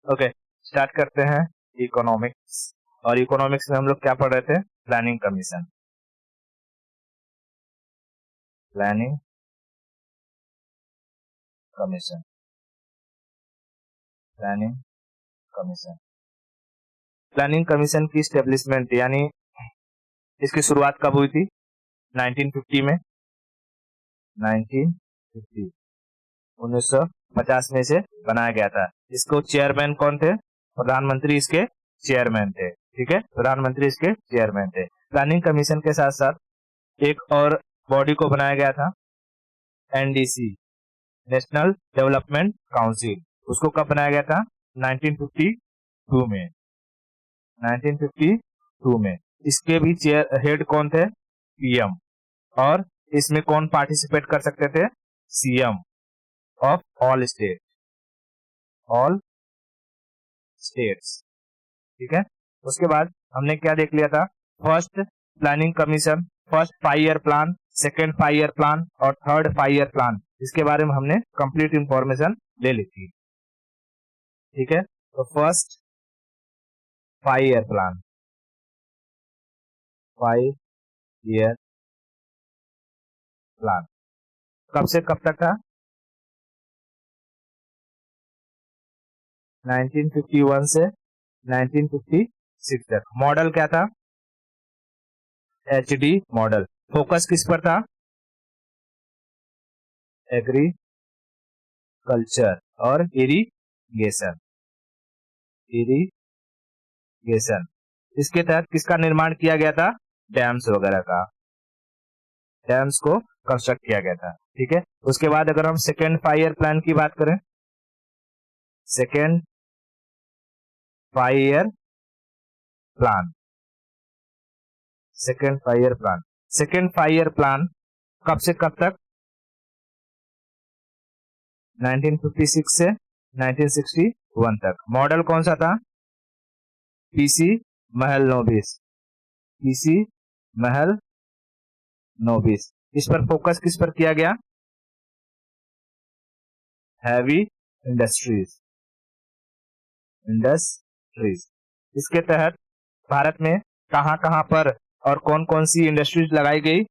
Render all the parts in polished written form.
Okay, start करते हैं economics. और इकोनॉमिक्स में हम लोग क्या पढ़ रहे थे? Planning commission. Planning commission, planning commission. Planning commission की स्टेब्लिशमेंट यानी इसकी शुरुआत कब हुई थी? 1950 में। 1950 1950 में इसे बनाया गया था। इसको चेयरमैन कौन थे? प्रधानमंत्री इसके चेयरमैन थे। ठीक है, प्रधानमंत्री इसके चेयरमैन थे। प्लानिंग कमीशन के साथ साथ एक और बॉडी को बनाया गया था, एनडीसी, नेशनल डेवलपमेंट काउंसिल। उसको कब बनाया गया था? 1952 में। 1952 में। इसके भी चेयर हेड कौन थे? पीएम। और इसमें कौन पार्टिसिपेट कर सकते थे? CM of all state, all states. ठीक है, उसके बाद हमने क्या देख लिया था? First planning commission, first 5 year plan, second 5 year plan और थर्ड 5 ईयर प्लान। इसके बारे में हमने कंप्लीट इंफॉर्मेशन ले ली थी। ठीक है, तो first 5 year plan, 5 year plan कब से कब तक था? 1951 से 1956 तक। मॉडल क्या था? HD model. फोकस किस पर था? एग्रीकल्चर और इरिगेशन। इरिगेशन। इसके तहत किसका निर्माण किया गया था? डैम्स वगैरह का, डैम्स को कंस्ट्रक्ट किया गया था। ठीक है, उसके बाद अगर हम सेकेंड 5 ईयर प्लान की बात करें, second 5 year plan, second 5 year plan, second 5 year plan कब से कब तक? 1956 से 1961 तक। मॉडल कौन सा था? PC Mahalanobis, PC Mahalanobis. इस पर फोकस किस पर किया गया? Heavy industries, industries. इसके तहत भारत में कहां कहां पर और कौन कौन सी इंडस्ट्रीज लगाई गई?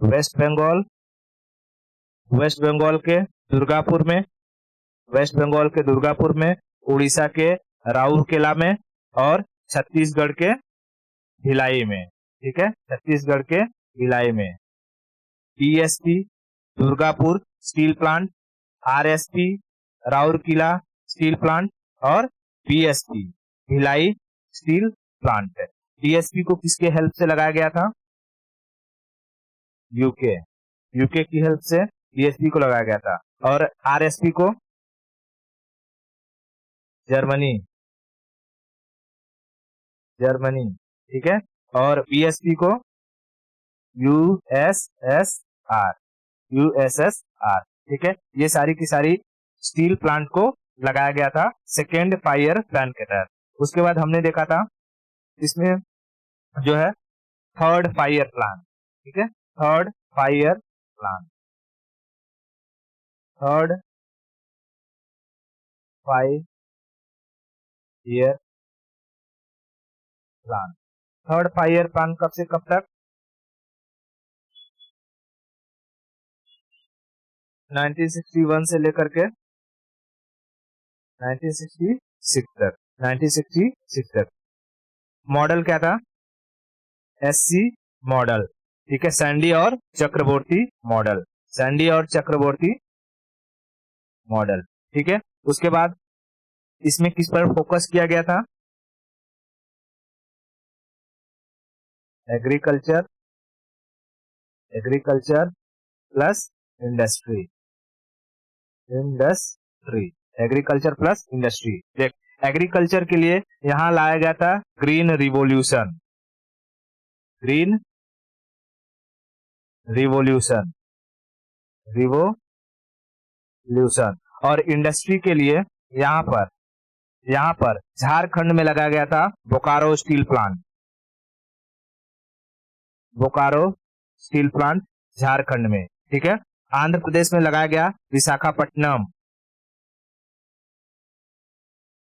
वेस्ट बंगाल, वेस्ट बंगाल के दुर्गापुर में, वेस्ट बंगाल के दुर्गापुर में, उड़ीसा के राउरकेला में और छत्तीसगढ़ के भिलाई में। ठीक है, छत्तीसगढ़ के भिलाई में। PSP Durgapur steel plant, RSP Rourkela steel plant और पीएसपी भिलाई स्टील प्लांट है। पीएसपी को किसके हेल्प से लगाया गया था? यूके, यूके की हेल्प से पीएसपी को लगाया गया था। और आरएसपी को? Germany, Germany. ठीक है, और पीएसपी को? USSR, USSR. ठीक है, ये सारी की सारी स्टील प्लांट को लगाया गया था सेकेंड 5 ईयर प्लान के तहत। उसके बाद हमने देखा था इसमें जो है थर्ड 5 ईयर प्लान। ठीक है, third 5 year plan, third 5 year plan. Third 5 year plan कब से कब तक? 1961 से लेकर के 1966 तक, 1966 तक। मॉडल क्या था? SC model. ठीक है, सैंडी और चक्रवर्ती मॉडल, सैंडी और चक्रवर्ती मॉडल। ठीक है, उसके बाद इसमें किस पर फोकस किया गया था? Agriculture, agriculture plus industry, industry, agriculture plus industry. देख, एग्रीकल्चर के लिए यहां लाया गया था green revolution, green revolution, revolution. और इंडस्ट्री के लिए यहां पर झारखंड में लगाया गया था Bokaro steel plant, Bokaro steel plant Jharkhand में। ठीक है, आंध्र प्रदेश में लगाया गया विशाखापट्टनम,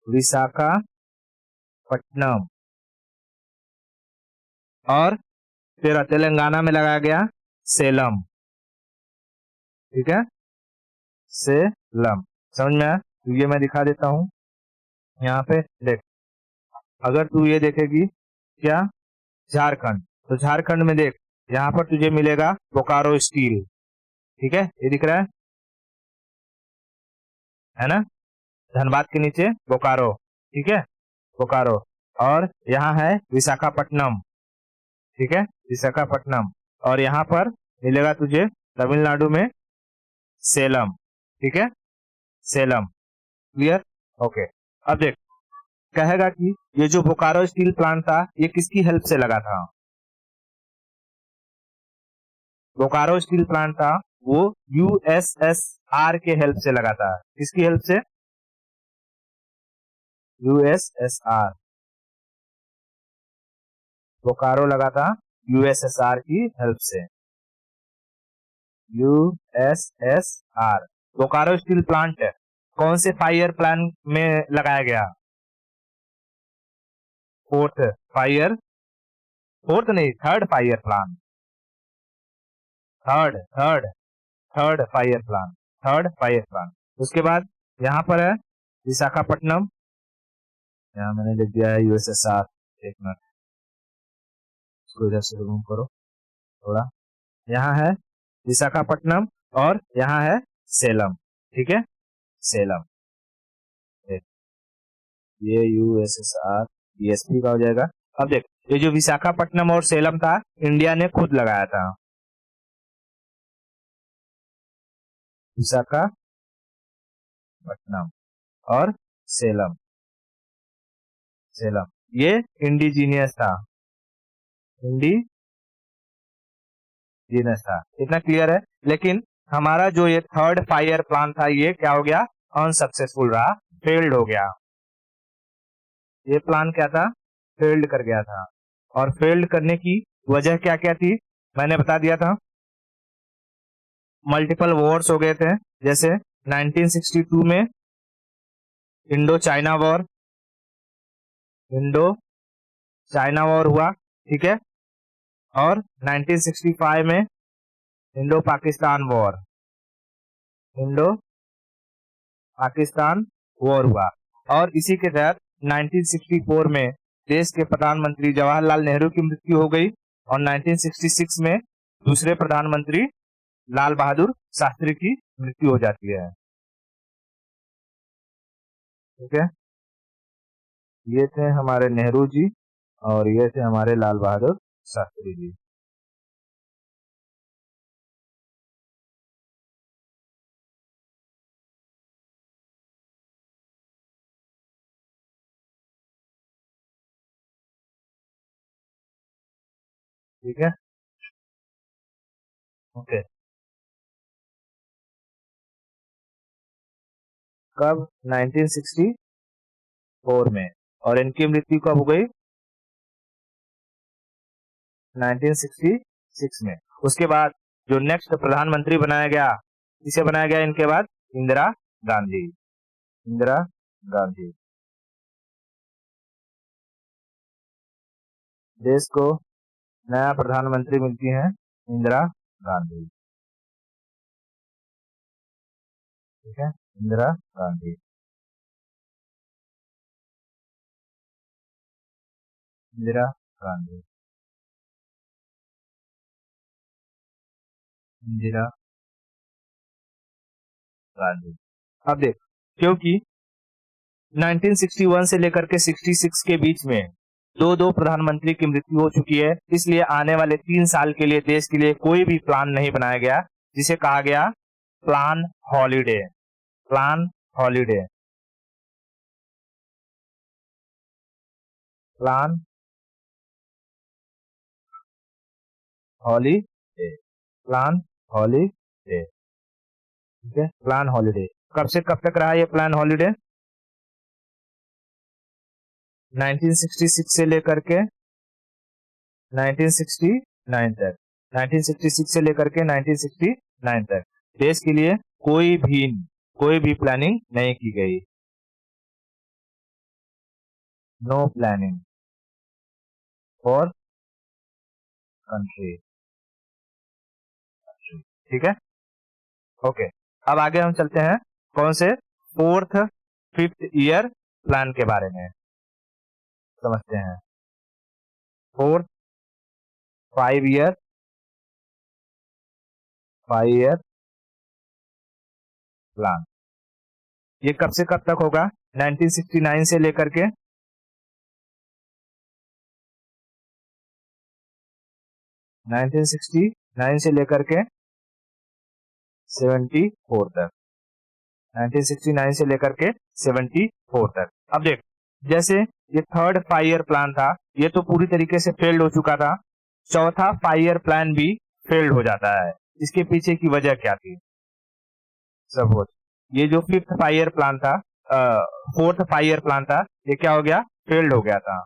विशाखापट्टनम। और फिर तेलंगाना में लगाया गया सेलम, ठीक है, सेलम। समझ में आया? तो ये मैं दिखा देता हूं यहाँ पे, देख। अगर तू ये देखेगी क्या, झारखंड, तो झारखंड में देख, यहाँ पर तुझे मिलेगा बोकारो स्टील, ठीक है, ये दिख रहा है ना, धनबाद के नीचे बोकारो, ठीक है, बोकारो। और यहाँ है विशाखापट्टनम, ठीक है, विशाखापट्टनम। और यहाँ पर मिलेगा तुझे तमिलनाडु में सेलम, ठीक है, सेलम। क्लियर? ओके। अब देख, कहेगा कि ये जो बोकारो स्टील प्लांट था ये किसकी हेल्प से लगा था? बोकारो स्टील प्लांट था वो यूएसएसआर के हेल्प से लगा था। किसकी हेल्प से? यूएसएसआर। बोकारो लगा था यूएसएसआर की हेल्प से, यूएसएसआर। बोकारो स्टील प्लांट कौन से 5 ईयर प्लान में लगाया गया? फोर्थ 5 ईयर, फोर्थ नहीं, third 5 year plan, third third third 5 year plan, third 5 year plan. उसके बाद यहाँ पर है विशाखापट्टनम, यहाँ मैंने लिख दिया है यूएसएसआर। एक मिनट, इसको इधर से रिमूव करो थोड़ा। यहाँ है विशाखापट्टनम और यहाँ है सेलम, ठीक है, सेलम। ये यूएसएसआर बीएसपी का हो जाएगा। अब देख, ये जो विशाखापट्टनम और सेलम था इंडिया ने खुद लगाया था। विशाखापट्टनम और सेलम, सेलम ये इंडिजीनियस था, इंडिजीनियस था, इतना क्लियर है। लेकिन हमारा जो ये थर्ड 5 ईयर प्लान था ये क्या हो गया? अनसक्सेसफुल रहा, फेल्ड हो गया। ये प्लान क्या था? फेल्ड कर गया था। और फेल्ड करने की वजह क्या क्या थी मैंने बता दिया था। मल्टीपल वॉर्स हो गए थे, जैसे 1962 में Indo China war, Indo China war हुआ, ठीक है। और 1965 में Indo Pakistan war, Indo Pakistan war हुआ। और इसी के तहत 1964 में देश के प्रधानमंत्री जवाहरलाल नेहरू की मृत्यु हो गई और 1966 में दूसरे प्रधानमंत्री लाल बहादुर शास्त्री की मृत्यु हो जाती है, ठीक है। ये थे हमारे नेहरू जी और ये थे हमारे लाल बहादुर शास्त्री जी। ठीक है, ओके। कब? 1964 में। और इनकी मृत्यु कब हो गई? 1966 में। उसके बाद जो नेक्स्ट प्रधानमंत्री बनाया गया, किसे बनाया गया इनके बाद? इंदिरा गांधी, इंदिरा गांधी। देश को नया प्रधानमंत्री मिलती है इंदिरा गांधी, ठीक है, इंदिरा गांधी, इंदिरा गांधी, इंदिरा गांधी। अब देख, क्योंकि 1961 से लेकर के 66 के बीच में दो दो प्रधानमंत्री की मृत्यु हो चुकी है, इसलिए आने वाले 3 साल के लिए देश के लिए कोई भी प्लान नहीं बनाया गया, जिसे कहा गया plan holiday, plan holiday, plan holiday, plan holiday, ठीक है, प्लान हॉलीडे। कब से कब तक रहा ये प्लान हॉलीडे? 1966 से लेकर के 1969 तक, 1966 से लेकर के 1969 तक। देश के लिए कोई भी प्लानिंग नहीं की गई। No planning for country. ठीक है, ओके। अब आगे हम चलते हैं कौन से 4th 5th ईयर प्लान के बारे में समझते हैं। 4th 5 ईयर प्लान, ये कब से कब तक होगा? 1969 से लेकर के 1969 से लेकर के 74 तक, 1969 से लेकर के 74 तक। अब देख, जैसे ये 3rd 5 ईयर प्लान था, ये तो पूरी तरीके से फेल्ड हो चुका था। 4था 5 ईयर प्लान भी फेल्ड हो जाता है। इसके पीछे की वजह क्या थी? सपोज ये जो 5th 5 ईयर प्लान था, 4th 5 ईयर प्लान था, ये क्या हो गया? फेल्ड हो गया था,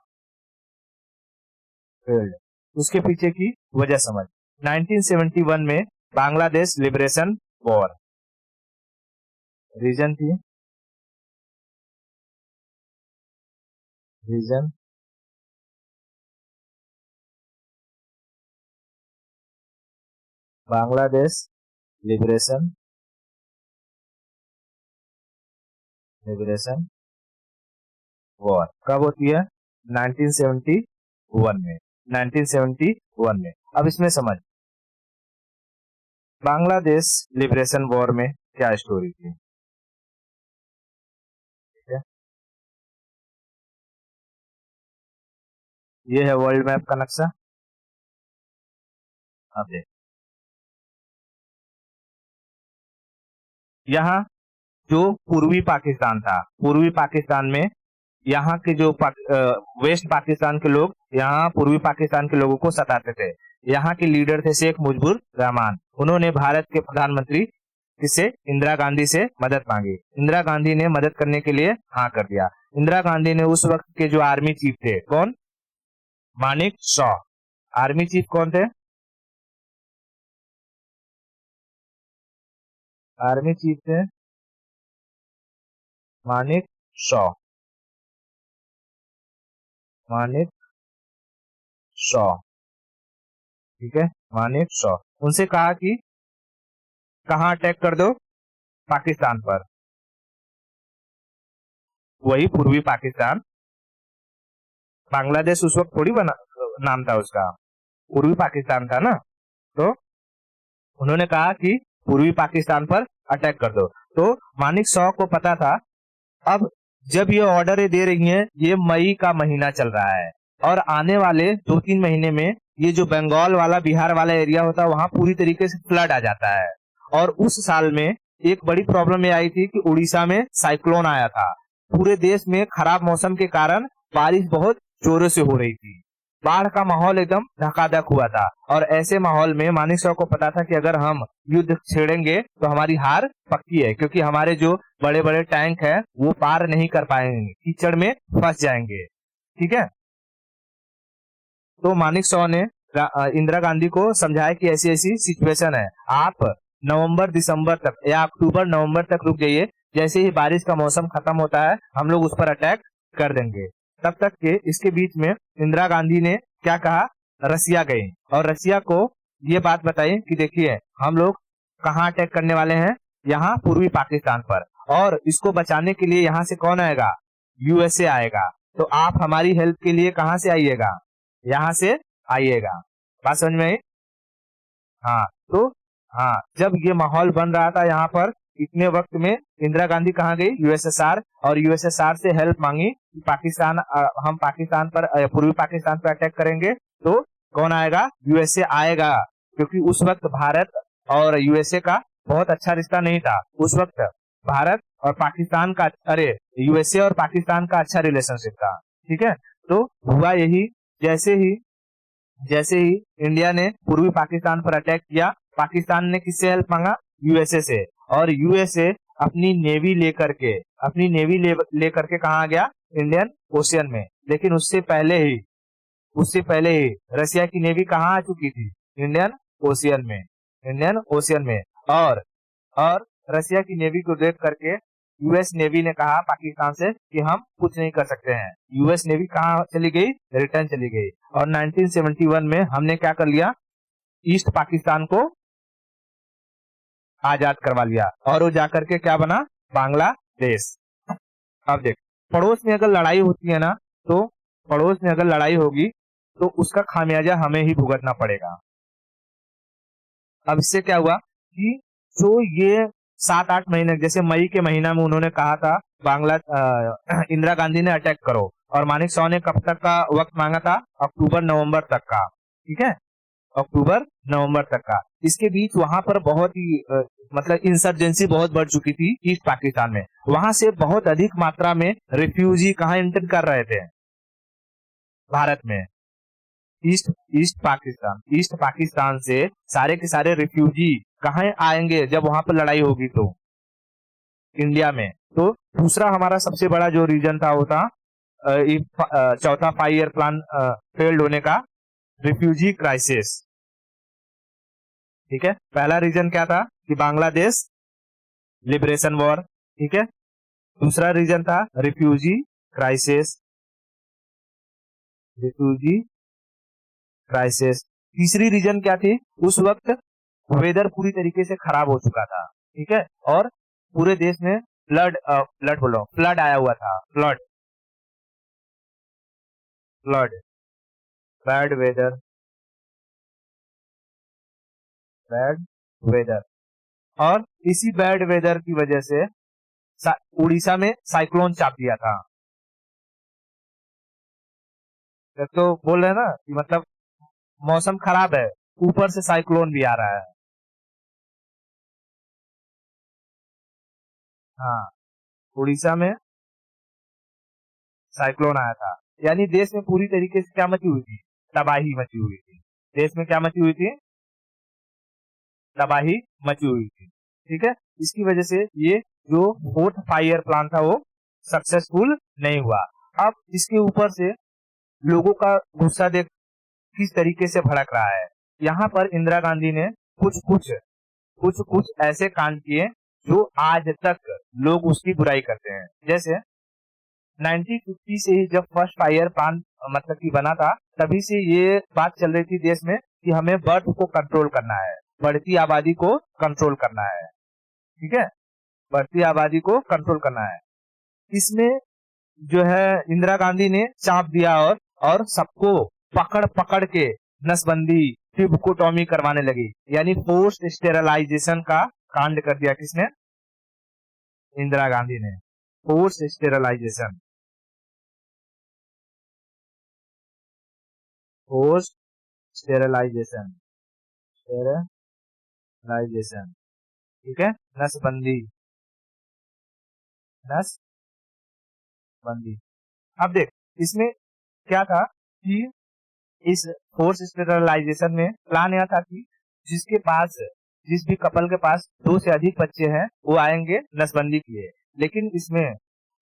फेल्ड। उसके पीछे की वजह समझ। 1971 में बांग्लादेश लिबरेशन वॉर, रीजन थी, रीजन बांग्लादेश लिबरेशन वॉर कब होती है? 1971 में, 1971 में। अब इसमें समझ, बांग्लादेश लिबरेशन वॉर में क्या स्टोरी थी। ठीक है, ये है वर्ल्ड मैप का नक्शा। अब देख, यहाँ जो पूर्वी पाकिस्तान था, पूर्वी पाकिस्तान में यहाँ के जो वेस्ट पाकिस्तान के लोग यहाँ पूर्वी पाकिस्तान के लोगों को सताते थे। यहाँ के लीडर थे शेख मुजीबुर रहमान। उन्होंने भारत के प्रधानमंत्री किससे? इंदिरा गांधी से मदद मांगी। इंदिरा गांधी ने मदद करने के लिए हाँ कर दिया। इंदिरा गांधी ने उस वक्त के जो आर्मी चीफ थे, कौन? मानिक शॉ। आर्मी चीफ कौन थे? आर्मी चीफ थे मानिक शॉ, मानिक शॉ। ठीक है, मानिक शॉ। उनसे कहा कि कहां अटैक कर दो? पाकिस्तान पर। वही पूर्वी पाकिस्तान, बांग्लादेश उस वक्त थोड़ी बना नाम था उसका, पूर्वी पाकिस्तान था ना। तो उन्होंने कहा कि पूर्वी पाकिस्तान पर अटैक कर दो। तो मानिक शॉ को पता था, अब जब ये ऑर्डर दे रही हैं, ये मई का महीना चल रहा है और आने वाले 2-3 महीने में ये जो बंगाल वाला बिहार वाला एरिया होता है वहां पूरी तरीके से फ्लड आ जाता है। और उस साल में एक बड़ी प्रॉब्लम ये आई थी कि उड़ीसा में साइक्लोन आया था। पूरे देश में खराब मौसम के कारण बारिश बहुत जोरों से हो रही थी, बाढ़ का माहौल एकदम धकाधक हुआ था। और ऐसे माहौल में मानिक शॉ को पता था कि अगर हम युद्ध छेड़ेंगे तो हमारी हार पक्की है, क्योंकि हमारे जो बड़े बड़े टैंक हैं वो पार नहीं कर पाएंगे, कीचड़ में फंस जाएंगे। ठीक है, तो मानिक शॉ ने इंदिरा गांधी को समझाया कि ऐसी ऐसी सिचुएशन है, आप नवंबर दिसंबर तक या अक्टूबर नवंबर तक रुक जाइए, जैसे ही बारिश का मौसम खत्म होता है हम लोग उस पर अटैक कर देंगे। तब तक के इसके बीच में इंदिरा गांधी ने क्या कहा? रसिया गई और रसिया को ये बात बताई कि देखिए हम लोग कहाँ अटैक करने वाले हैं, यहाँ पूर्वी पाकिस्तान पर, और इसको बचाने के लिए यहाँ से कौन आएगा? यूएसए आएगा। तो आप हमारी हेल्प के लिए कहाँ से आइएगा? यहाँ से आइएगा। बात समझ में आई? हाँ, तो हाँ, जब ये माहौल बन रहा था यहाँ पर, इतने वक्त में इंदिरा गांधी कहाँ गई? यूएसएसआर, और यूएसएसआर से हेल्प मांगी कि पाकिस्तान, हम पाकिस्तान पर, पूर्वी पाकिस्तान पर अटैक करेंगे तो कौन आएगा? यूएसए आएगा। क्योंकि उस वक्त भारत और यूएसए का बहुत अच्छा रिश्ता नहीं था। उस वक्त भारत और पाकिस्तान का, अरे यूएसए और पाकिस्तान का अच्छा रिलेशनशिप था। ठीक है, तो हुआ यही, जैसे ही इंडिया ने पूर्वी पाकिस्तान पर अटैक किया, पाकिस्तान ने किससे हेल्प मांगा? यूएसए से। और यूएसए अपनी नेवी लेकर के कहा गया? इंडियन ओशियन में। लेकिन उससे पहले ही रसिया की नेवी कहाँ आ चुकी थी? इंडियन ओशियन में। और और रसिया की नेवी को देख करके यूएस नेवी ने कहा पाकिस्तान से कि हम कुछ नहीं कर सकते हैं। यूएस नेवी कहाँ चली गई? रिटर्न चली गई। और 1971 में हमने क्या कर लिया? ईस्ट पाकिस्तान को आजाद करवा लिया और वो जाकर के क्या बना? बांग्लादेश। अब देख, पड़ोस में अगर लड़ाई होती है ना, तो पड़ोस में अगर लड़ाई होगी तो उसका खामियाजा हमें ही भुगतना पड़ेगा। अब इससे क्या हुआ कि जो ये 7-8 महीने, जैसे मई के महीना में उन्होंने कहा था इंदिरा गांधी ने अटैक करो, और मानिक शॉ ने कब तक का वक्त मांगा था? अक्टूबर नवंबर तक का। ठीक है, अक्टूबर नवंबर तक का। इसके बीच वहां पर बहुत ही मतलब इंसर्जेंसी बहुत बढ़ चुकी थी ईस्ट पाकिस्तान में। वहां से बहुत अधिक मात्रा में रिफ्यूजी कहाँ एंटर कर रहे थे? भारत में। ईस्ट पाकिस्तान से सारे के सारे रिफ्यूजी कहाँ आएंगे जब वहां पर लड़ाई होगी? तो इंडिया में। तो दूसरा हमारा सबसे बड़ा जो रीजन था वो था चौथा 5 ईयर प्लान फेल्ड होने का, रिफ्यूजी क्राइसिस। ठीक है, पहला रीजन क्या था कि बांग्लादेश लिबरेशन वॉर। ठीक है, दूसरा रीजन था रिफ्यूजी क्राइसिस, तीसरी रीजन क्या थी? उस वक्त वेदर पूरी तरीके से खराब हो चुका था। ठीक है, और पूरे देश में फ्लड आया हुआ था। Flood, bad weather. और इसी बैड वेदर की वजह से उड़ीसा में साइक्लोन चाप दिया था। तो बोल रहे हैं ना कि मतलब मौसम खराब है, ऊपर से साइक्लोन भी आ रहा है। हाँ, उड़ीसा में साइक्लोन आया था, यानी देश में पूरी तरीके से क्या मची हुई थी? तबाही मची हुई थी। देश में क्या मची हुई थी? तबाही मची हुई थी। ठीक है, इसकी वजह से ये जो 4th 5 ईयर प्लान था वो सक्सेसफुल नहीं हुआ। अब इसके ऊपर से लोगों का गुस्सा देख किस तरीके से भड़क रहा है। यहाँ पर इंदिरा गांधी ने कुछ ऐसे कांड किए जो आज तक लोग उसकी बुराई करते हैं। जैसे 1950 से ही जब फर्स्ट 5 ईयर प्लान मतलब कि बना था, तभी से ये बात चल रही थी देश में कि हमें बर्थ को कंट्रोल करना है, बढ़ती आबादी को कंट्रोल करना है। ठीक है, बढ़ती आबादी को कंट्रोल करना है। इसमें जो है इंदिरा गांधी ने चाप दिया और सबको पकड़ पकड़ के नसबंदी, ट्यूबकोटॉमी करवाने लगी, यानी फोर्स्ड स्टेरलाइजेशन का कांड कर दिया। किसने? इंदिरा गांधी ने। Forced sterilisation, forced sterilisation, sterilisation. ठीक है, नसबंदी, नसबंदी। अब देख, इसमें क्या था कि इस फोर्स स्टेरलाइजेशन में प्लान यह था कि जिसके पास जिस भी कपल के पास 2 से अधिक बच्चे हैं वो आएंगे नसबंदी के लिए। लेकिन इसमें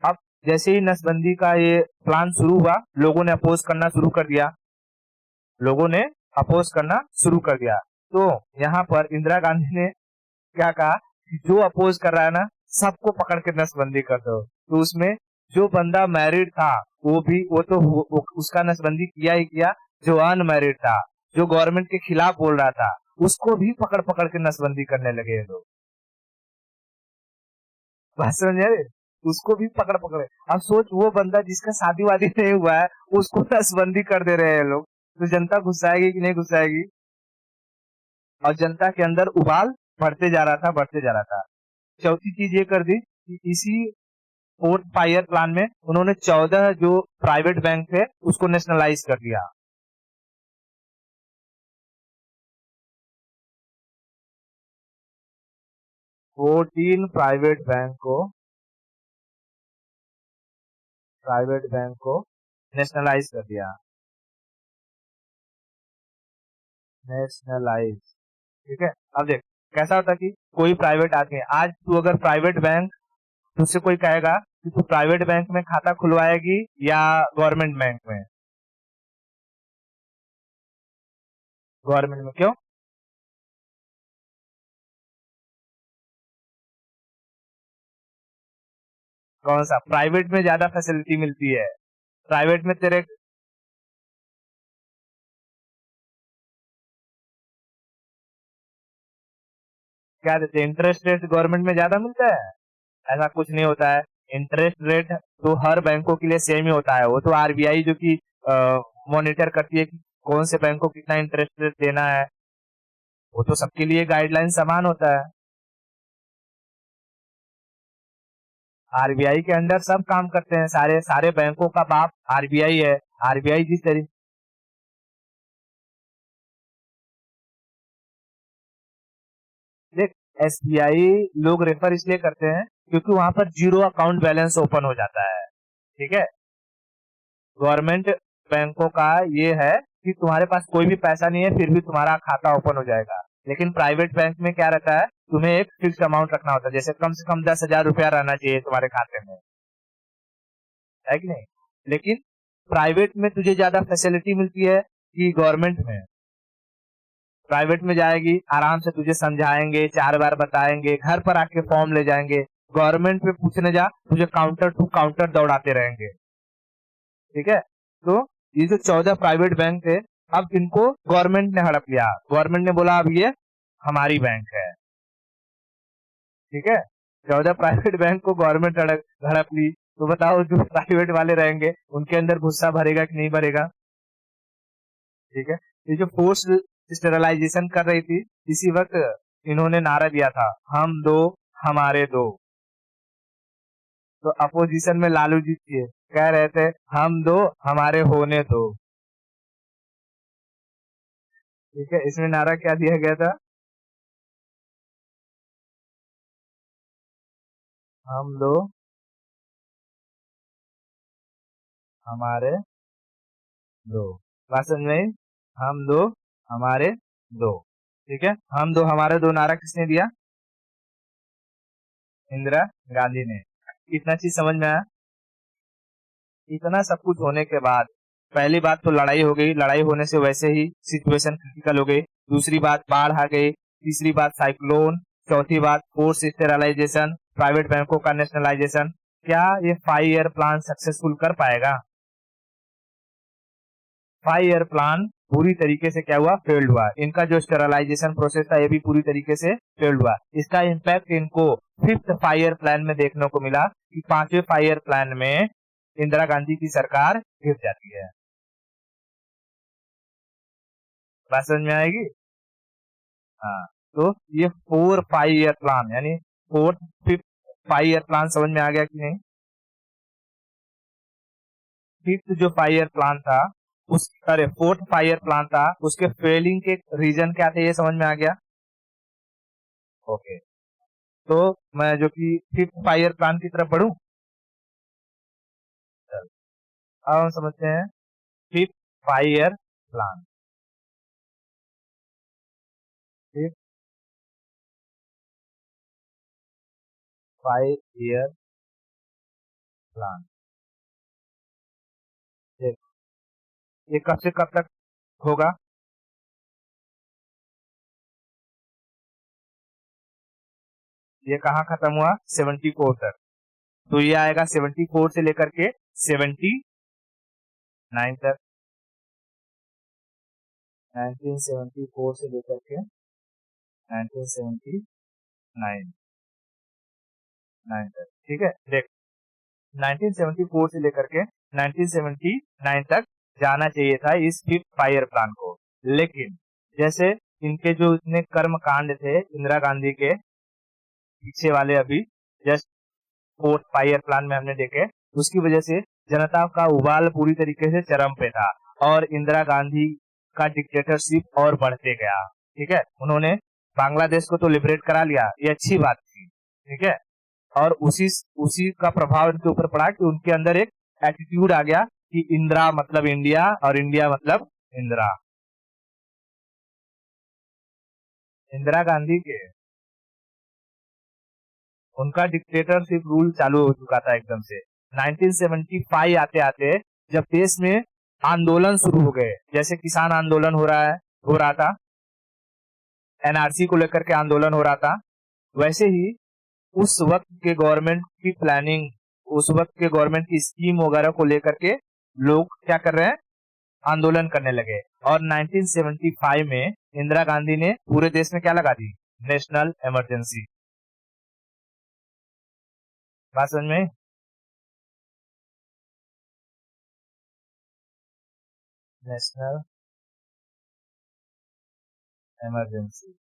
अब जैसे ही नसबंदी का ये प्लान शुरू हुआ, लोगों ने अपोज करना शुरू कर दिया। तो यहाँ पर इंदिरा गांधी ने क्या कहा कि जो अपोज कर रहा है ना, सबको पकड़ के नसबंदी कर दो। तो उसमें जो बंदा मैरिड था उसका नसबंदी किया ही किया। जो अनमैरिड था, जो गवर्नमेंट के खिलाफ बोल रहा था, उसको भी पकड़ पकड़ के नसबंदी करने लगे ये लोग। बात समझ रहे? उसको भी पकड़ पकड़े। अब सोच, वो बंदा जिसका शादी वादी नहीं हुआ है उसको नसबंदी कर दे रहे हैं लोग, तो जनता गुस्साएगी कि नहीं गुस्साएगी? और जनता के अंदर उबाल बढ़ते जा रहा था। चौथी चीज ये कर दी कि इसी 4th 5 ईयर प्लान में उन्होंने 14 जो प्राइवेट बैंक थे उसको नेशनलाइज कर दिया। 14 प्राइवेट बैंक को नेशनलाइज कर दिया। नेशनलाइज। ठीक है, अब देख कैसा होता कि कोई प्राइवेट आदमी, आज तू अगर प्राइवेट बैंक, तुझसे कोई कहेगा कि तू प्राइवेट बैंक में खाता खुलवाएगी या गवर्नमेंट बैंक में? गवर्नमेंट में। क्यों? कौन सा? प्राइवेट में ज्यादा फैसिलिटी मिलती है। प्राइवेट में तेरे क्या देते हैं? इंटरेस्ट रेट गवर्नमेंट में ज्यादा मिलता है? ऐसा कुछ नहीं होता है। इंटरेस्ट रेट तो हर बैंकों के लिए सेम ही होता है। वो तो आरबीआई जो कि मॉनिटर करती है कि कौन से बैंक को कितना इंटरेस्ट रेट देना है, वो तो सबके लिए गाइडलाइन समान होता है। आरबीआई के अंडर सब काम करते हैं, सारे सारे बैंकों का बाप आरबीआई है। आरबीआई जिस तरीके देख, एसबीआई लोग रेफर इसलिए करते हैं क्योंकि वहां पर जीरो अकाउंट बैलेंस ओपन हो जाता है। ठीक है, गवर्नमेंट बैंकों का ये है कि तुम्हारे पास कोई भी पैसा नहीं है फिर भी तुम्हारा खाता ओपन हो जाएगा। लेकिन प्राइवेट बैंक में क्या रहता है, तुम्हें एक फिक्स अमाउंट रखना होता है, जैसे कम से कम 10,000 रुपया रहना चाहिए तुम्हारे खाते में, है कि नहीं? लेकिन प्राइवेट में तुझे ज्यादा फैसिलिटी मिलती है कि गवर्नमेंट में? प्राइवेट में जाएगी, आराम से तुझे समझाएंगे, 4 बार बताएंगे, घर पर आके फॉर्म ले जाएंगे। गवर्नमेंट में पूछने जा, तुझे काउंटर टू काउंटर दौड़ाते रहेंगे। ठीक है, तो ये जो 14 प्राइवेट बैंक थे, अब इनको गवर्नमेंट ने हड़प लिया। गवर्नमेंट ने बोला अब ये हमारी बैंक है। ठीक है, 14 प्राइवेट बैंक को गवर्नमेंट हड़प ली। तो बताओ जो प्राइवेट वाले रहेंगे उनके अंदर गुस्सा भरेगा कि नहीं भरेगा? ठीक है, ये जो फोर्स स्टेरलाइजेशन कर रही थी, इसी वक्त इन्होंने नारा दिया था, हम दो हमारे दो। तो अपोजिशन में लालू जी थे, कह रहे थे हम दो हमारे होने दो। ठीक है, इसमें नारा क्या दिया गया था? हम दो हमारे दो। बात समझ में आई? हम दो हमारे दो। ठीक है, हम दो हमारे दो नारा किसने दिया? इंदिरा गांधी ने। कितना चीज समझ में आया? इतना सब कुछ होने के बाद पहली बात तो लड़ाई हो गई, लड़ाई होने से वैसे ही सिचुएशन क्रिटिकल हो गई। दूसरी बात बाढ़ आ गई। तीसरी बात साइक्लोन। चौथी बात फोर्स स्टेरलाइजेशन, प्राइवेट बैंकों का नेशनलाइजेशन। क्या ये 5 ईयर प्लान सक्सेसफुल कर पाएगा? 5 ईयर प्लान पूरी तरीके से क्या हुआ? फेल्ड हुआ। इनका जो स्टेरलाइजेशन प्रोसेस था ये भी पूरी तरीके से फेल्ड हुआ। इसका इम्पैक्ट इनको 5th 5 ईयर प्लान में देखने को मिला कि 5वें 5 ईयर प्लान में इंदिरा गांधी की सरकार गिर जाती है। बात समझ में आएगी? हाँ, तो ये 4 5 ईयर प्लान यानी 4th 5th 5 ईयर प्लान समझ में आ गया कि नहीं? फिफ्थ जो 5 ईयर प्लान था उस अरे 4th 5 ईयर प्लान था, उसके फेलिंग के रीजन क्या थे ये समझ में आ गया? ओके, तो मैं जो कि 5th 5 ईयर प्लान की तरफ बढ़ूं, चल अब हम समझते हैं 5th 5 year plan. 5th 5 year plan, ये कब से कब तक होगा? ये कहाँ खत्म हुआ? 74 तक। तो ये आएगा 74 से लेकर के 79 तक। 1974 से लेकर के 1979 तक। ठीक है, देख 1974 से लेकर के 1979 तक जाना चाहिए था इस 5th 5 ईयर प्लान को। लेकिन जैसे इनके जो इतने कर्म कांड थे इंदिरा गांधी के पीछे वाले, अभी जस्ट 4th 5 ईयर प्लान में हमने देखे, उसकी वजह से जनता का उबाल पूरी तरीके से चरम पे था और इंदिरा गांधी का डिक्टेटरशिप और बढ़ते गया। ठीक है, उन्होंने बांग्लादेश को तो लिबरेट करा लिया, ये अच्छी बात थी। ठीक है, और उसी उसी का प्रभाव इनके ऊपर पड़ा कि उनके अंदर एक एटीट्यूड आ गया कि इंदिरा मतलब इंडिया और इंडिया मतलब इंदिरा। इंदिरा गांधी के उनका डिक्टेटरशिप रूल चालू हो चुका था एकदम से। 1975 आते आते जब देश में आंदोलन शुरू हो गए, जैसे किसान आंदोलन हो रहा था, एनआरसी को लेकर के आंदोलन हो रहा था, वैसे ही उस वक्त के गवर्नमेंट की प्लानिंग उस वक्त के गवर्नमेंट की स्कीम वगैरह को लेकर के लोग क्या कर रहे हैं, आंदोलन करने लगे। और 1975 में इंदिरा गांधी ने पूरे देश में क्या लगा दी, नेशनल इमरजेंसी। बात समझ में? नेशनल इमरजेंसी,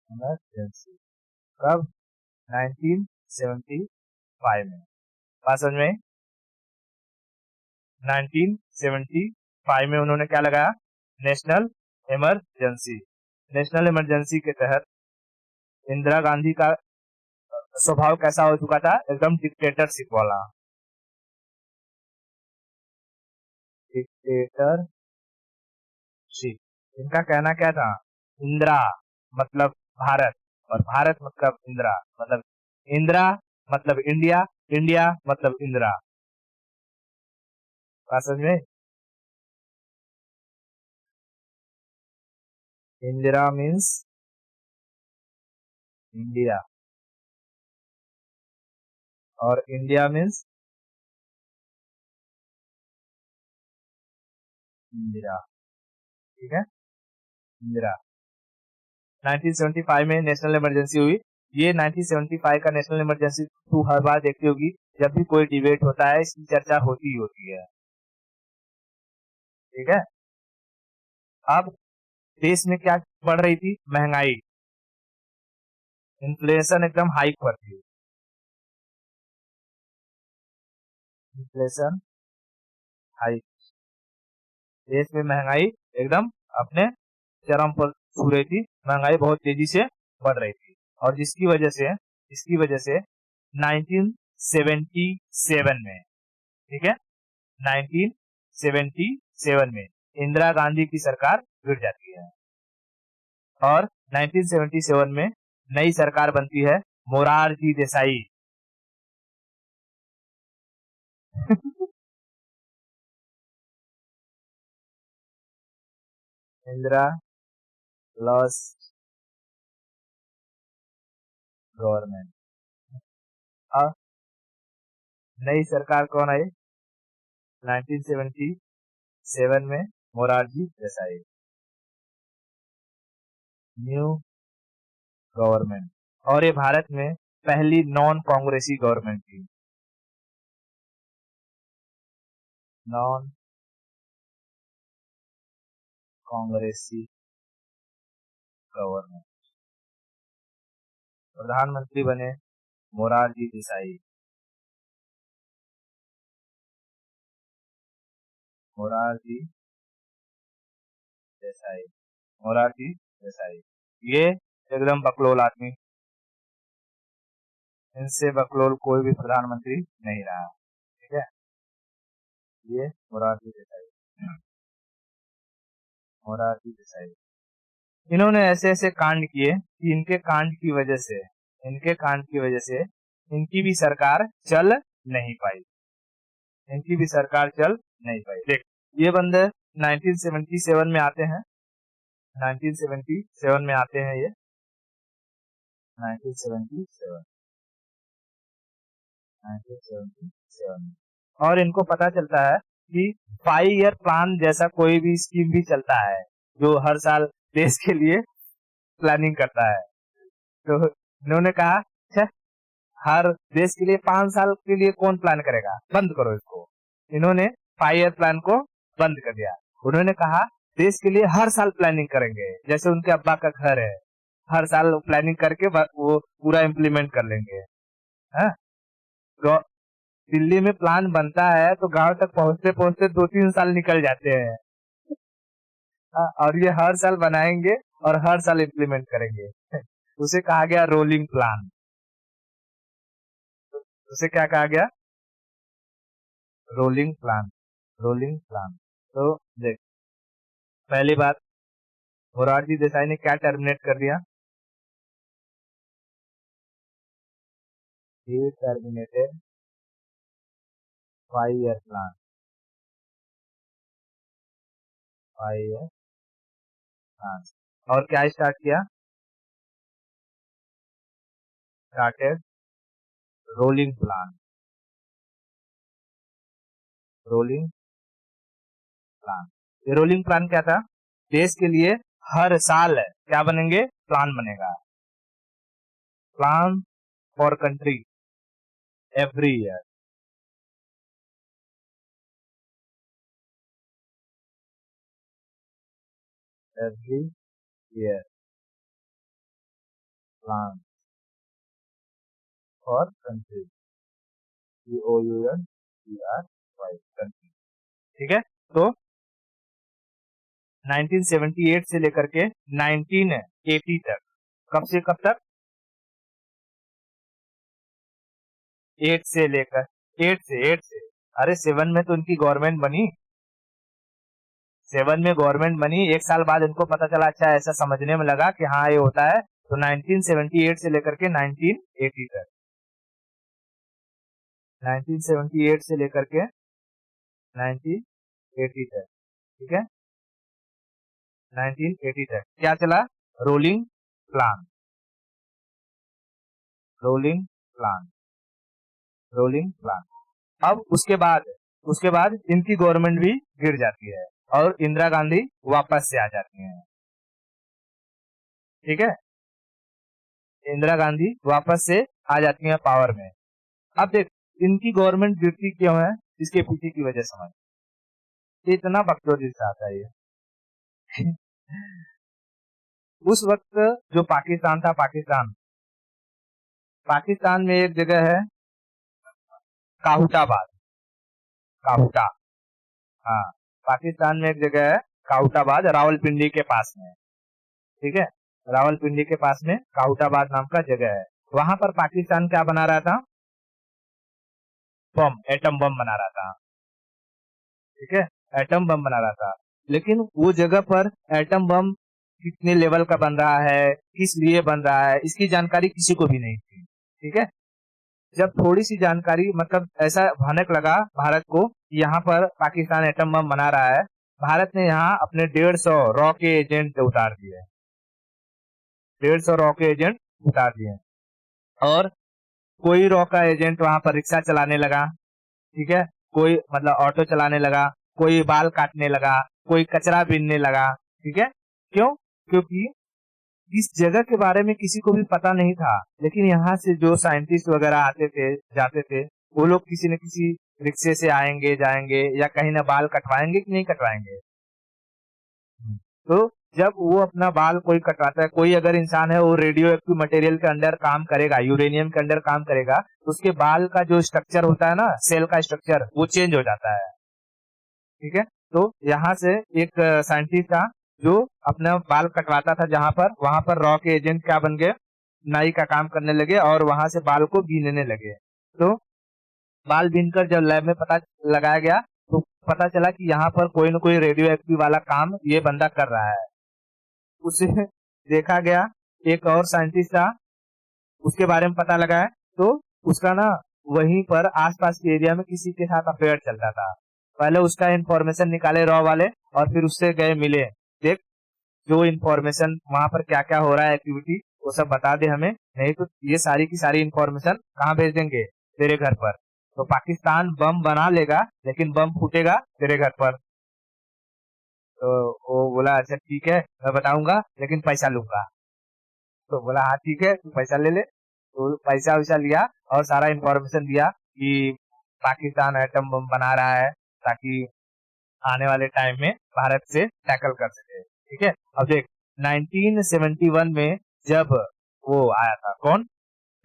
इमरजेंसी कब, 1975 में। बात समझ में? 1975 में उन्होंने क्या लगाया, नेशनल इमरजेंसी। नेशनल इमरजेंसी के तहत इंदिरा गांधी का स्वभाव कैसा हो चुका था, एकदम डिक्टेटरशिप वाला। डिक्टेटरशिप। इनका कहना क्या था, इंदिरा मतलब भारत, और भारत मतलब इंदिरा, मतलब इंदिरा मतलब इंडिया, इंडिया मतलब इंदिरा। बात समझ में? इंदिरा मीन्स इंडिया, और इंडिया मीन्स इंदिरा। ठीक है, इंदिरा। 1975 में नेशनल इमरजेंसी हुई। ये 1975 का नेशनल इमरजेंसी तू हर बार देखती होगी, जब भी कोई डिबेट होता है इसकी चर्चा होती ही होती है। ठीक है। अब देश में क्या बढ़ रही थी, महंगाई, इन्फ्लेशन एकदम हाइक पर थी। इन्फ्लेशन हाइक, देश में महंगाई एकदम अपने चरम पर छू रही थी, महंगाई बहुत तेजी से बढ़ रही थी। और इसकी वजह से 1977 में, ठीक है, 1977 में इंदिरा गांधी की सरकार गिर जाती है, और 1977 में नई सरकार बनती है, मोरारजी देसाई। Indira loss government. अब नई सरकार कौन आई, 1977 में मोरारजी देसाई, न्यू गवर्नमेंट। और ये भारत में पहली नॉन कांग्रेसी गवर्नमेंट थी, नॉन कांग्रेसी गवर्नमेंट। प्रधानमंत्री बने मोरारजी देसाई, मोरारजी देसाई, मोरारजी देसाई। ये एकदम बकलोल आदमी, इनसे बकलोल कोई भी प्रधानमंत्री नहीं रहा। ठीक है, ये मोरारजी देसाई, मोरारजी देसाई। इन्होंने ऐसे ऐसे कांड किए कि इनके कांड की वजह से इनकी भी सरकार चल नहीं पाई, इनकी भी सरकार चल नहीं पाई। देख, ये बंदे 1977 में आते हैं, 1977 में आते हैं ये, 1977, 1977 में। और इनको पता चलता है कि 5 ईयर प्लान जैसा कोई भी स्कीम भी चलता है, जो हर साल देश के लिए प्लानिंग करता है। तो इन्होंने कहा, "छे, हर देश के लिए 5 साल के लिए कौन प्लान करेगा, बंद करो इसको।" इन्होंने 5 ईयर प्लान को बंद कर दिया। उन्होंने कहा, देश के लिए हर साल प्लानिंग करेंगे, जैसे उनके अब्बा का घर है, हर साल प्लानिंग करके वो पूरा इम्प्लीमेंट कर लेंगे। हाँ? दिल्ली में प्लान बनता है तो गांव तक पहुंचते पहुंचते 2-3 साल निकल जाते हैं। हाँ, और ये हर साल बनाएंगे और हर साल इम्प्लीमेंट करेंगे। उसे कहा गया रोलिंग प्लान। उसे क्या कहा गया, रोलिंग प्लान, रोलिंग प्लान। तो देख, पहली बात, मोरारजी देसाई ने क्या टर्मिनेट कर दिया, he terminated 5 year plan, 5 year plan. और क्या स्टार्ट किया, started rolling plan, rolling plan. ये रोलिंग प्लान क्या था? देश के लिए हर साल क्या बनेंगे? प्लान बनेगा, plan for country every year. Every year plan for country, COUNTRY country. ठीक है, तो 1978 से लेकर के 1980 तक, कब से कब तक? 8 से लेकर 8 से अरे 7 में तो उनकी गवर्नमेंट बनी, 7 में गवर्नमेंट बनी, एक साल बाद इनको पता चला, अच्छा ऐसा समझने में लगा कि हाँ ये होता है, तो 1978 से लेकर के 1980 तक, 1978 से लेकर के 1980 तक, ठीक है, 1980 तक क्या चला? Rolling plan, rolling plan, rolling plan. अब उसके बाद इनकी गवर्नमेंट भी गिर जाती है और इंदिरा गांधी वापस से आ जाती हैं। ठीक है, इंदिरा गांधी वापस से आ जाती हैं पावर में। अब देख, इनकी गवर्नमेंट गिरती क्यों है, इसके पीछे की वजह समझ। इतना बकचोदी से आता है ये। उस वक्त जो पाकिस्तान था, पाकिस्तान में एक जगह है काहुटाबाद, काहुटा, हाँ, पाकिस्तान में एक जगह है काहुटाबाद, रावलपिंडी के पास में। ठीक है, रावलपिंडी के पास में काहुटाबाद नाम का जगह है। वहां पर पाकिस्तान क्या बना रहा था? बम, एटम बम बना रहा था। ठीक है, एटम बम बना रहा था, लेकिन वो जगह पर एटम बम कितने लेवल का बन रहा है, किस लिए बन रहा है, इसकी जानकारी किसी को भी नहीं थी। ठीक है, जब थोड़ी सी जानकारी, मतलब ऐसा भनक लगा भारत को कि यहाँ पर पाकिस्तान एटम बम बना रहा है, भारत ने यहाँ अपने 150 रॉ के एजेंट उतार दिए, 150 रॉ के एजेंट उतार दिए, और कोई रॉ का एजेंट वहां पर रिक्शा चलाने लगा। ठीक है, कोई मतलब ऑटो चलाने लगा, कोई बाल काटने लगा, कोई कचरा बीनने लगा। ठीक है, क्यों? क्योंकि इस जगह के बारे में किसी को भी पता नहीं था, लेकिन यहाँ से जो साइंटिस्ट वगैरह आते थे जाते थे, वो लोग किसी न किसी रिक्शे से आएंगे जाएंगे, या कहीं ना बाल कटवाएंगे कि नहीं कटवाएंगे। तो जब वो अपना बाल कोई कटवाता है, कोई अगर इंसान है वो रेडियो एक्टिव मटेरियल के अंदर काम करेगा, यूरेनियम के अंदर काम करेगा, तो उसके बाल का जो स्ट्रक्चर होता है ना, सेल का स्ट्रक्चर, वो चेंज हो जाता है। ठीक है, तो यहाँ से एक साइंटिस्ट था जो अपना बाल कटवाता था जहां पर, वहां पर रॉ के एजेंट क्या बन गए? नाई का काम करने लगे, और वहां से बाल को बीनने लगे। तो बाल बीनकर जब लैब में पता लगाया गया, तो पता चला कि यहाँ पर कोई न कोई रेडियो एक्टिव वाला काम ये बंदा कर रहा है। उसे देखा गया, एक और साइंटिस्ट था, उसके बारे में पता लगा है, तो उसका ना वहीं पर आसपास के एरिया में किसी के साथ अफेयर चलता था। पहले उसका इंफॉर्मेशन निकाले रॉ वाले, और फिर उससे गए मिले, देख जो इंफॉर्मेशन वहां पर क्या क्या हो रहा है एक्टिविटी, वो सब बता दे हमें, नहीं तो ये सारी की सारी इंफॉर्मेशन कहाँ भेज देंगे? तेरे घर पर। तो पाकिस्तान बम बना लेगा, लेकिन बम फूटेगा तेरे घर पर। तो वो बोला अच्छा ठीक है, मैं बताऊंगा, लेकिन पैसा लूंगा। तो बोला हाँ ठीक है, तू पैसा ले ले। तो पैसा वैसा लिया और सारा इंफॉर्मेशन दिया कि पाकिस्तान एटम बम बना रहा है, ताकि आने वाले टाइम में भारत से टैकल कर सके। ठीक है, अब देख 1971 में जब वो आया था, कौन?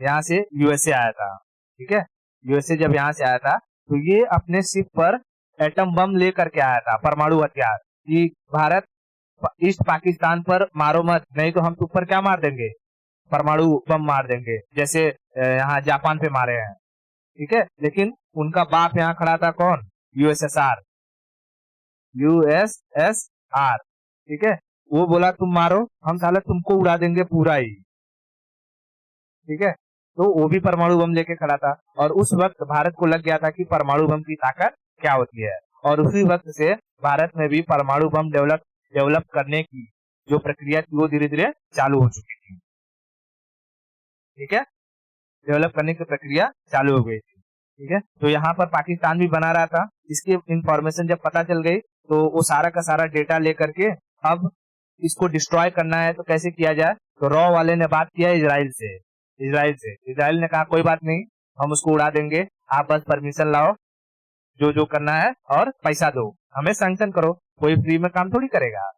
यहाँ से यूएसए आया था। ठीक है, यूएसए जब यहाँ से आया था, तो ये अपने शिप पर एटम बम लेकर के आया था, परमाणु हथियार, कि भारत ईस्ट पाकिस्तान पर मारो मत, नहीं तो हम ऊपर क्या मार देंगे? परमाणु बम मार देंगे, जैसे यहाँ जापान पे मारे हैं। ठीक है, लेकिन उनका बाप यहाँ खड़ा था, कौन? USSR, USSR. ठीक है, वो बोला तुम मारो, हम साला तुमको उड़ा देंगे पूरा ही। ठीक है, तो वो भी परमाणु बम लेके खड़ा था, और उस वक्त भारत को लग गया था कि परमाणु बम की ताकत क्या होती है, और उसी वक्त से भारत में भी परमाणु बम डेवलप करने की जो प्रक्रिया थी वो धीरे धीरे चालू हो चुकी थी। ठीक है, डेवलप करने की प्रक्रिया चालू हो गई थी। ठीक है, तो यहाँ पर पाकिस्तान भी बना रहा था। इसकी इंफॉर्मेशन जब पता चल गई तो वो सारा का सारा डेटा लेकर के अब इसको डिस्ट्रॉय करना है तो कैसे किया जाए, तो रॉ वाले ने बात किया इजराइल ने कहा कोई बात नहीं, हम उसको उड़ा देंगे, आप बस परमिशन लाओ, जो जो करना है और पैसा दो, हमें सैंक्शन करो, कोई फ्री में काम थोड़ी करेगा।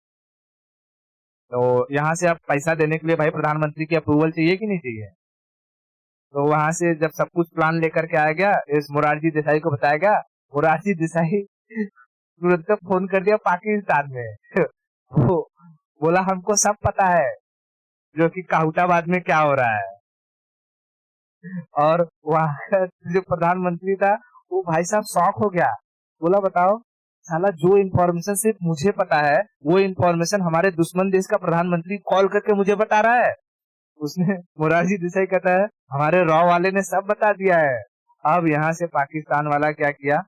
तो यहाँ से अब पैसा देने के लिए भाई प्रधानमंत्री की अप्रूवल चाहिए कि नहीं चाहिए। तो वहां से जब सब कुछ प्लान लेकर के आया गया, इस मोरारजी देसाई को बताया गया, मोरारजी देसाई तुरंत फोन कर दिया पाकिस्तान में वो बोला हमको सब पता है जो कि काहुटाबाद में क्या हो रहा है। और वहां का जो प्रधानमंत्री था वो भाई साहब शॉक हो गया, बोला बताओ साला जो इन्फॉर्मेशन सिर्फ मुझे पता है वो इन्फॉर्मेशन हमारे दुश्मन देश का प्रधानमंत्री कॉल करके मुझे बता रहा है। उसने मोरारजी देसाई कहता है हमारे रॉ वाले ने सब बता दिया है। अब यहाँ से पाकिस्तान वाला क्या किया,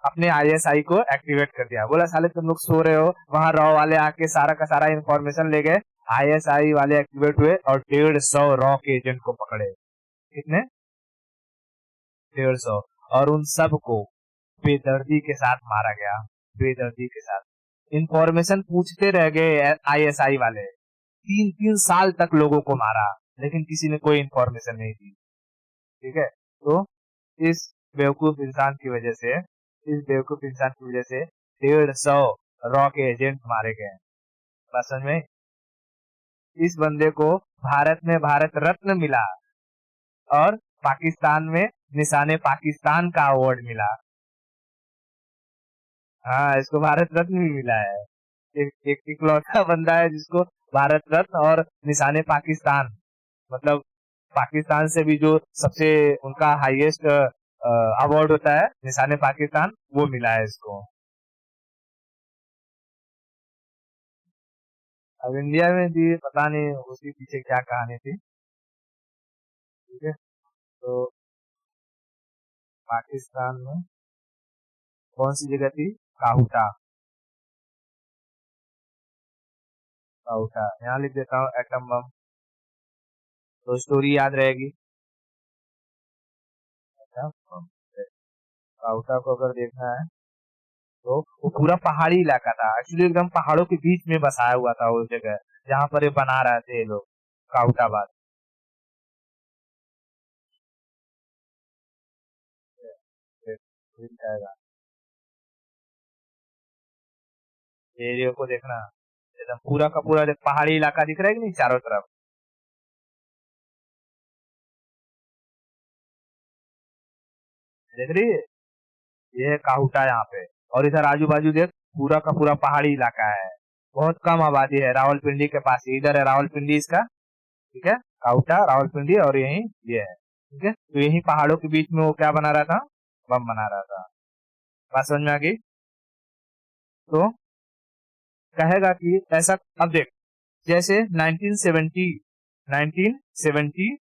अपने आईएसआई को एक्टिवेट कर दिया, बोला साले तुम लोग सो रहे हो, वहां रॉ वाले आके सारा का सारा इन्फॉर्मेशन ले गए, आईएसआई वाले एक्टिवेट हुए और 150 रॉ के एजेंट को पकड़े। कितने? 150। और उन सब को बेदर्दी के साथ मारा गया, बेदर्दी के साथ। इंफॉर्मेशन पूछते रह गए आईएसआई वाले, 3-3 साल तक लोगों को मारा लेकिन किसी ने कोई इंफॉर्मेशन नहीं दी। ठीक है, तो इस बेवकूफ इंसान की वजह से, 150 रॉ के एजेंट मारे गए। बात समझ में? इस बंदे को भारत में भारत रत्न मिला और पाकिस्तान में निशाने पाकिस्तान का अवार्ड मिला। हाँ, इसको भारत रत्न भी मिला है। एक इकलौता बंदा है जिसको भारत रत्न और निशाने पाकिस्तान, मतलब पाकिस्तान से भी जो सबसे उनका हाईएस्ट अवार्ड होता है निशाने पाकिस्तान, वो मिला है इसको। अब इंडिया में भी पता नहीं उसके पीछे क्या कहानी थी। ठीक है, तो पाकिस्तान में कौन सी जगह थी? काहुटा। काहुटा यहाँ लिख देता हूँ, एटम बम, तो स्टोरी याद रहेगी। Atom bomb. काहुटा को अगर देखना है तो वो पूरा पहाड़ी इलाका था, एक्चुअली एकदम पहाड़ों के बीच में बसाया हुआ था वो जगह जहाँ पर ये बना रहे थे ये लोग, काहुटाबाद। एरिया को देखना, एकदम पूरा का पूरा पहाड़ी इलाका दिख रहा है कि नहीं चारों तरफ। देख रही है, ये है काहुटा यहाँ पे। और इधर आजू बाजू देख, पूरा का पूरा पहाड़ी इलाका है, बहुत कम आबादी है, रावलपिंडी के पास ही, इधर है रावलपिंडी इसका। ठीक है, काहुटा रावलपिंडी और यही ये है। ठीक है, तो यही पहाड़ों के बीच में वो क्या बना रहा था, बम बना रहा था। बात समझ में आ गई? तो कहेगा कि ऐसा, अब देख, जैसे 1970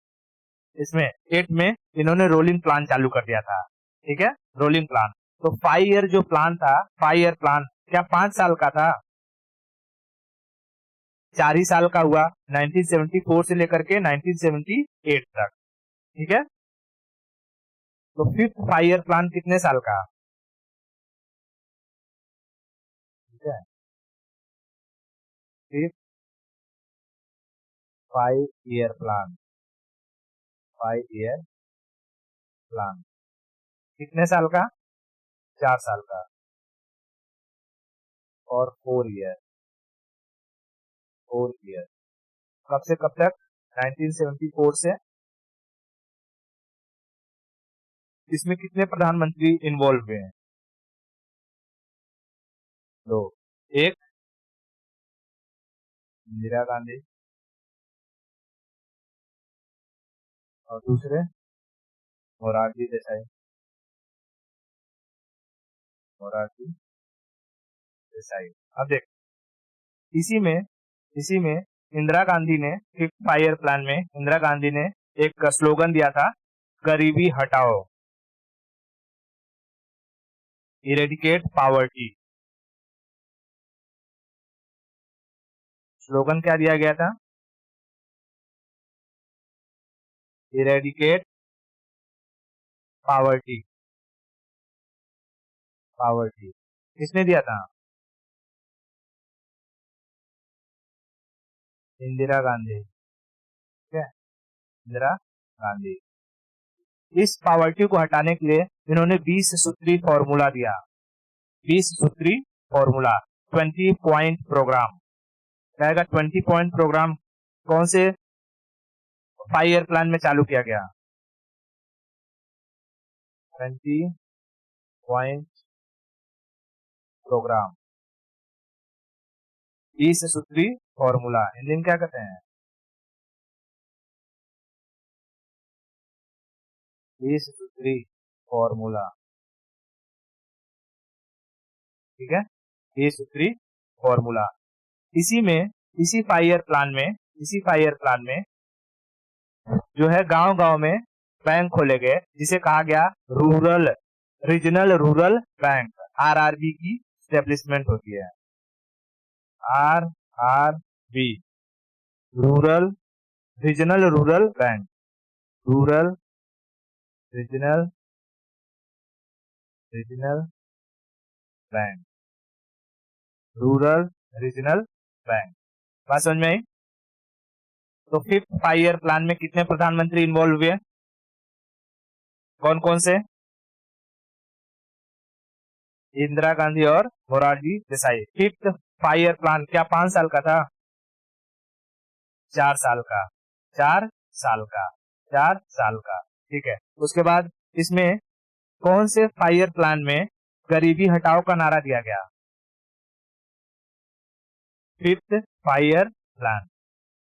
इसमें 8 में इन्होंने रोलिंग प्लान चालू कर दिया था। ठीक है, रोलिंग प्लान, तो 5 ईयर जो प्लान था, 5 ईयर प्लान क्या 5 साल का था? 4 ही साल का हुआ, 1974 से लेकर के 1978 तक। ठीक है, तो फिफ्थ 5 ईयर प्लान कितने साल का? ठीक है, fifth 5 year plan, 5 year plan कितने साल का? 4 साल का। और 4 ईयर, 4 ईयर कब से कब तक? 1974 से। इसमें कितने प्रधानमंत्री इन्वॉल्व हुए हैं? दो, एक इंदिरा गांधी और दूसरे मोरारजी देसाई, मोरारजी देसाई। अब देख, इसी में इसी में इंदिरा गांधी ने फिफ्थ 5 ईयर प्लान में इंदिरा गांधी ने एक स्लोगन दिया था, गरीबी हटाओ, इरेडिकेट पावर्टी। स्लोगन क्या दिया गया था? इरेडिकेट पावर्टी, पावर्टी किसने दिया था? इंदिरा गांधी। ठीक है, इंदिरा गांधी। इस पावर्टी को हटाने के लिए इन्होंने 20 सूत्री फॉर्मूला दिया, 20 सूत्री फॉर्मूला, 20 पॉइंट प्रोग्राम। कहेगा 20 पॉइंट प्रोग्राम कौन से 5 ईयर प्लान में चालू किया गया? 20 पॉइंट प्रोग्राम, 20 सूत्री फॉर्मूला, हिंदी में क्या कहते हैं? 20 सूत्री फॉर्मूला। ठीक है, 20 सूत्री फॉर्मूला। इसी में, इसी 5 ईयर प्लान में, इसी 5 ईयर प्लान में जो है गांव गांव में बैंक खोले गए, जिसे कहा गया rural, regional rural bank, RRB की स्टेब्लिशमेंट होती है, RRB, rural, regional rural bank, rural regional, regional bank, rural regional bank. बात समझ में आई? तो 5th 5 ईयर प्लान में कितने प्रधानमंत्री इन्वॉल्व हुए? कौन कौन से? इंदिरा गांधी और Morarji Desai. 5th 5 year plan क्या 5 साल का था? 4 साल का, 4 साल का, 4 साल का। ठीक है, उसके बाद इसमें कौन से 5 ईयर प्लान में गरीबी हटाओ का नारा दिया गया? 5th 5 year plan,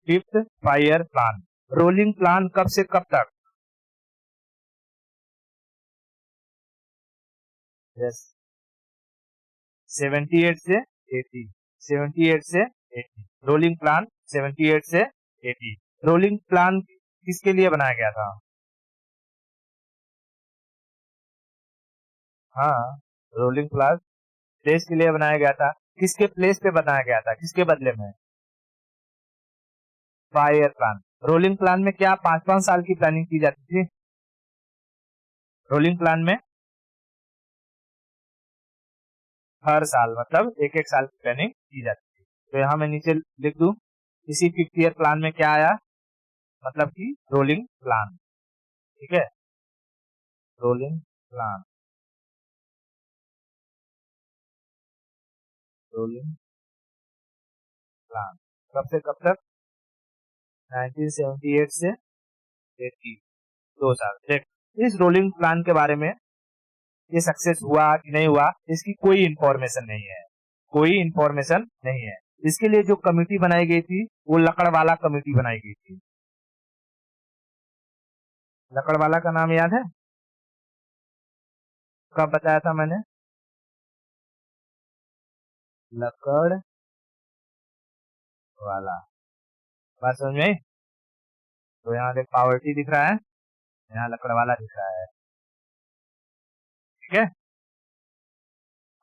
5th 5 year plan. Rolling plan कब से कब तक? यस, 78 से 80, 78 से 80, रोलिंग प्लान 78 से 80। रोलिंग प्लान किसके लिए बनाया गया था? हाँ, रोलिंग प्लान देश के लिए बनाया गया था। किसके प्लेस पे बनाया गया था, किसके बदले में? 5 ईयर प्लान। रोलिंग प्लान में क्या 5-5 साल की प्लानिंग की जाती थी? रोलिंग प्लान में हर साल, मतलब एक एक साल की प्लानिंग की जाती थी। तो यहां मैं नीचे लिख दूं, इसी 5th ईयर प्लान में क्या आया, मतलब कि रोलिंग प्लान। ठीक है, रोलिंग प्लान, रोलिंग प्लान कब से कब तक? 1978 से 80, 2 साल। देख, इस रोलिंग प्लान के बारे में ये सक्सेस हुआ कि नहीं हुआ, इसकी कोई इंफॉर्मेशन नहीं है, कोई इंफॉर्मेशन नहीं है। इसके लिए जो कमेटी बनाई गई थी वो लकड़वाला कमेटी बनाई गई थी। लकड़वाला का नाम याद है? कब बताया था मैंने? लकड़वाला। बात समझ में आई? तो यहाँ देख पावर्टी दिख रहा है, यहाँ लकड़वाला दिख रहा है। ठीक है,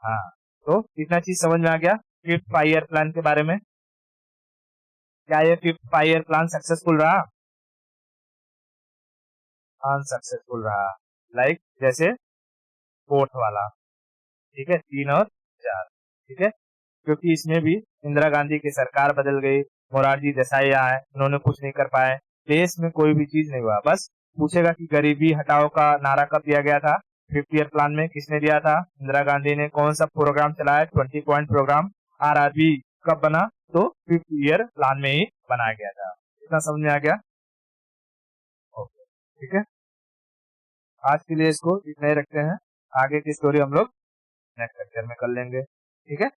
हाँ। तो इतना चीज समझ में आ गया 5th 5 ईयर प्लान के बारे में। क्या ये 5th 5 ईयर प्लान सक्सेसफुल रहा? अनसक्सेसफुल रहा, लाइक जैसे 4th वाला। ठीक है, 3 और 4। ठीक है, क्योंकि इसमें भी इंदिरा गांधी की सरकार बदल गई, मोरारजी देसाई आए, उन्होंने कुछ नहीं कर पाए, देश में कोई भी चीज नहीं हुआ। बस पूछेगा कि गरीबी हटाओ का नारा कब दिया गया था? 5th ईयर प्लान में किसने दिया था? इंदिरा गांधी ने। कौन सा प्रोग्राम चलाया? 20 पॉइंट प्रोग्राम। आरआरबी कब बना? तो 5th ईयर प्लान में ही बनाया गया था। इतना समझ में आ गया? ओके, ठीक है, आज के लिए इसको इतना ही रखते हैं। आगे की स्टोरी हम लोग नेक्स्ट लेक्चर में कर लेंगे। ठीक है।